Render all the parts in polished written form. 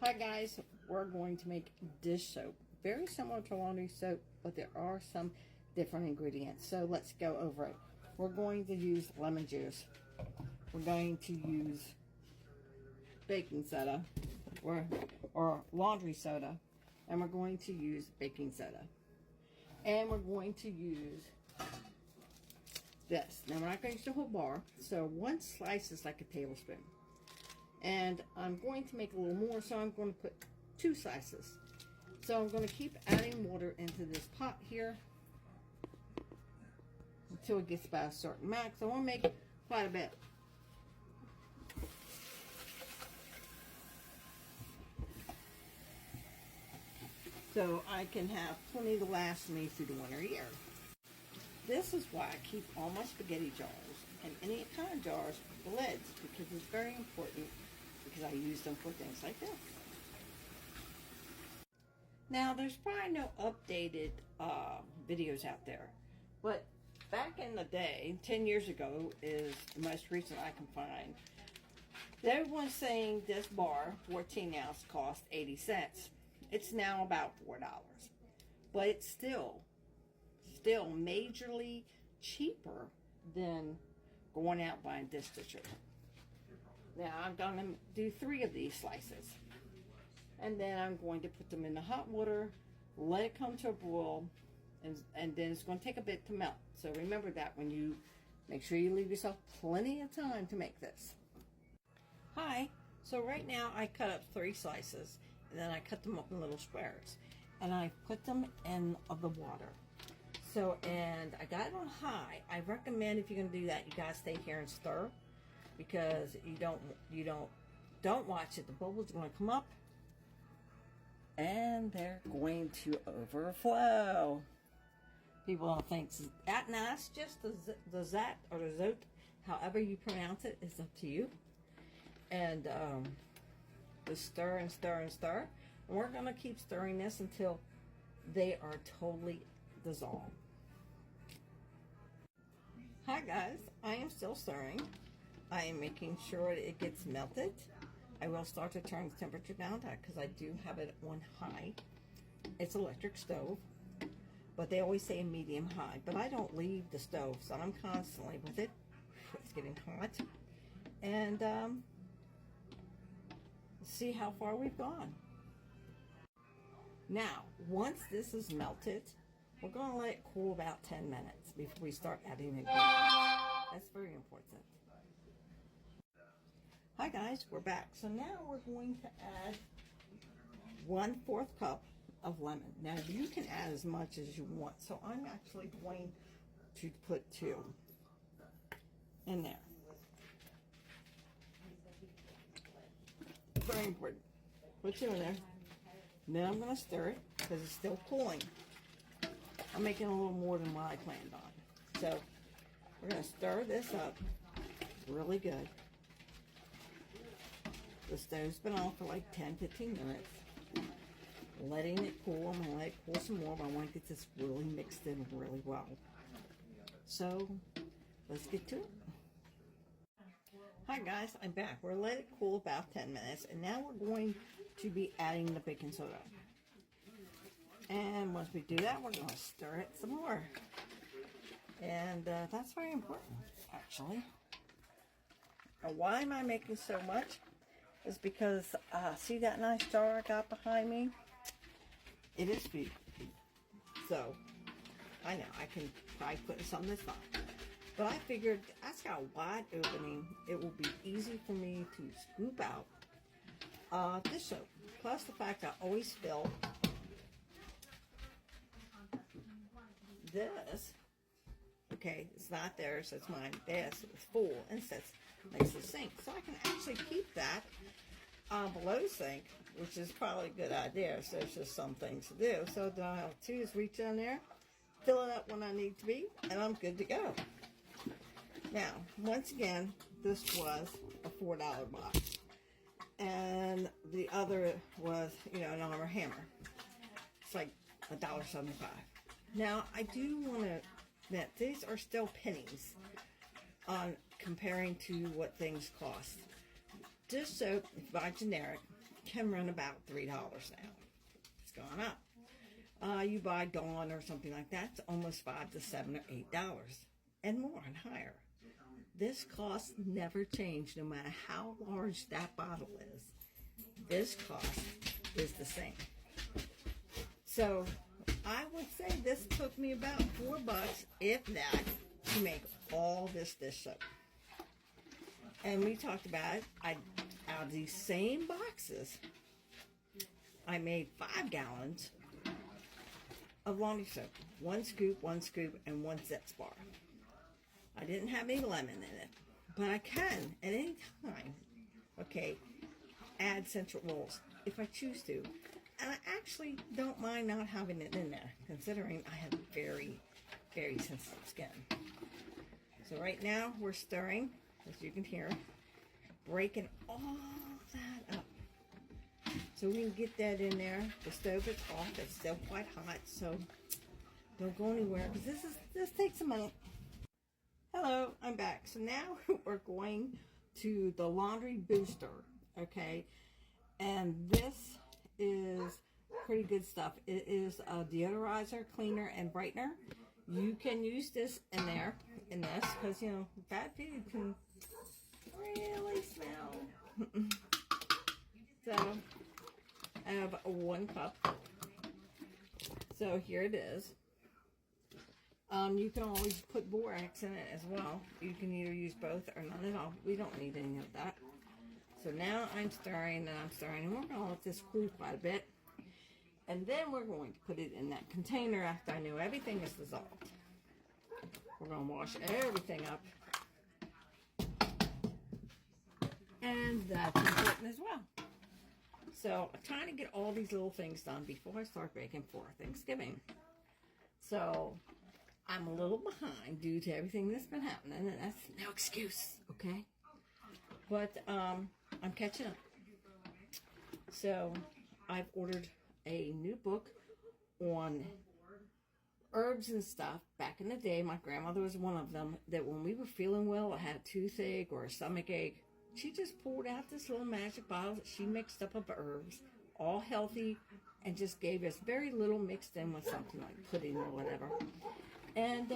Hi guys, we're going to make dish soap. Very similar to laundry soap, but there are some different ingredients. So let's go over it. We're going to use lemon juice. We're going to use baking soda or laundry soda. And we're going to use baking soda. And we're going to use this. Now we're not going to use the whole bar. So one slice is like a tablespoon. And I'm going to make a little more, so I'm going to put 2 slices. So I'm going to keep adding water into this pot here until it gets about a certain max. I want to make quite a bit. So I can have plenty to last me through the winter year. This is why I keep all my spaghetti jars and any kind of jars with the lids, because it's very important, because I use them for things like this. Now, there's probably no updated videos out there, but back in the day, 10 years ago is the most recent I can find. Everyone's saying this bar, 14 ounce, cost 80 cents. It's now about $4, but it's still majorly cheaper than going out buying dish detergent. Now I'm going to do 3 of these slices, and then I'm going to put them in the hot water, let it come to a boil, and then it's going to take a bit to melt. So remember that when you make sure you leave yourself plenty of time to make this. Hi, so right now I cut up 3 slices, and then I cut them up in little squares, and I put them in the water. So, and I got it on high. I recommend if you're going to do that, you got to stay here and stir, because you don't watch it. The bubbles are going to come up and they're going to overflow. People don't think that. Now that's just the zat or the zote, however you pronounce it, is up to you. And just stir and stir and stir. And we're going to keep stirring this until they are totally dissolved. Hi guys, I am still stirring. I am making sure it gets melted. I will start to turn the temperature down because I do have it on high. It's electric stove, but they always say medium high, but I don't leave the stove, so I'm constantly with it. It's getting hot. And see how far we've gone. Now, once this is melted, we're going to let it cool about 10 minutes before we start adding it. That's very important. Hi guys, we're back. So now we're going to add 1/4 cup of lemon. Now you can add as much as you want. So I'm actually going to put 2 in there. Very important. Put 2 in there. Then I'm going to stir it because it's still cooling. I'm making a little more than what I planned on. So we're going to stir this up really good. The stove's been on for like 10-15 minutes. Letting it cool. I'm going to let it cool some more, but I want to get this really mixed in really well. So let's get to it. Hi guys, I'm back. We're letting it cool about 10 minutes, and now we're going to be adding the baking soda. And once we do that, we're going to stir it some more. And that's very important, actually. And why am I making so much? Is because, see that nice jar I got behind me? It is food. So, I know, I can probably put in something that's fine. But I figured, that's got a wide opening. It will be easy for me to scoop out dish soap. Plus the fact I always fill this. Okay, it's not there, so it's mine. This is full and sits next to the sink. So I can actually keep that below the sink, which is probably a good idea. So there's just some things to do. So all I have to do is reach down there, fill it up when I need to be, and I'm good to go. Now, once again, this was a $4 box. And the other was, an Arm & Hammer. It's like $1.75. Now, I do want to admit, these are still pennies on comparing to what things cost. Dish soap, if you buy generic, can run about $3 now. It's gone up. You buy Dawn or something like that, it's almost $5 to $7 or $8 and more and higher. This cost never changed, no matter how large that bottle is. This cost is the same. So I would say this took me about $4, if that, to make all this dish soap. And we talked about it. Out of these same boxes, I made 5 gallons of laundry soap. 1 scoop, and 1 Zest bar. I didn't have any lemon in it, but I can at any time, okay, add Central Rolls if I choose to. And I actually don't mind not having it in there, considering I have very, very sensitive skin. So right now we're stirring, as you can hear, breaking all that up. So we can get that in there. The stove is off. It's still quite hot, so don't go anywhere, because this takes a minute. Hello, I'm back. So now we're going to the laundry booster, okay? And this is pretty good stuff. It is a deodorizer, cleaner, and brightener. You can use this in there, in this, because, you know, bad food can really smell. So, I have 1 cup. So here it is. You can always put borax in it as well. You can either use both or none at all. We don't need any of that. So now I'm stirring and I'm stirring, and we're going to let this cool quite a bit. And then we're going to put it in that container after I know everything is dissolved. We're going to wash everything up. And that's important as well. So I'm trying to get all these little things done before I start baking for Thanksgiving. So I'm a little behind due to everything that's been happening, and that's no excuse, okay? But I'm catching up. So I've ordered a new book on herbs and stuff. Back in the day, my grandmother was one of them, that when we were feeling well, I had a toothache or a stomach ache, she just pulled out this little magic bottle that she mixed up of herbs, all healthy, and just gave us very little mixed in with something like pudding or whatever. And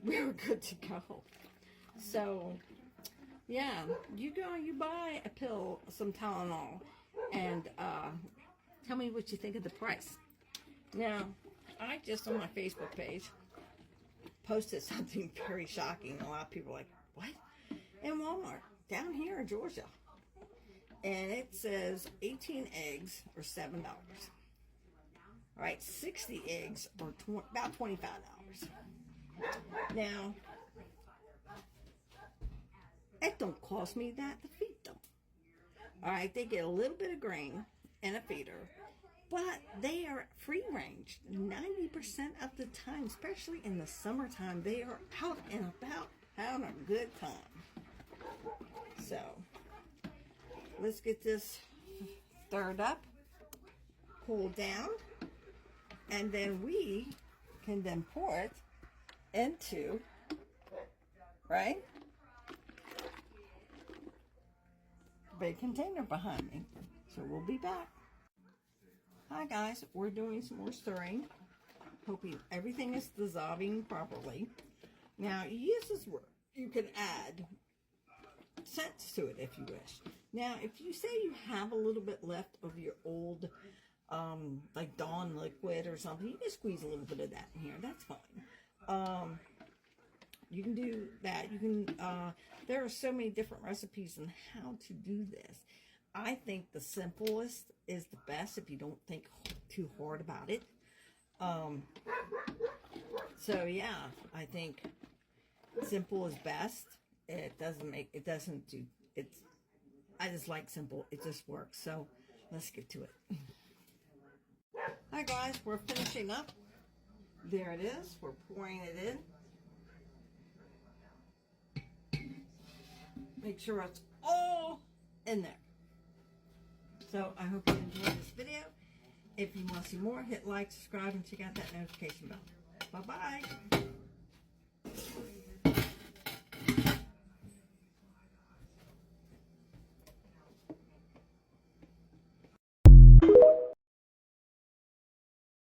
we were good to go. So, yeah, you go and you buy a pill, some Tylenol, and tell me what you think of the price. Now, I just on my Facebook page posted something very shocking. A lot of people are like, what? In Walmart, down here in Georgia. And it says 18 eggs are $7. All right, 60 eggs are about $25. Now, it don't cost me that to feed them. All right, they get a little bit of grain and a feeder, but they are free range 90% of the time, especially in the summertime. They are out and about having a good time. So, let's get this stirred up, cooled down, and then we can then pour it into, right, big container behind me. So we'll be back. Hi guys, we're doing some more stirring. Hoping everything is dissolving properly. Now, this is where you can add scents to it if you wish. Now, if you say you have a little bit left of your old like Dawn liquid or something, you can squeeze a little bit of that in here. That's fine. You can do that. You can there are so many different recipes on how to do this. I think the simplest is the best if you don't think too hard about it. So yeah, I think simple is best. I just like simple. It just works. So let's get to it. Hi guys, we're finishing up. There it is. We're pouring it in. Make sure it's all in there. So I hope you enjoyed this video. If you want to see more, hit like, subscribe, and check out that notification bell. Bye-bye.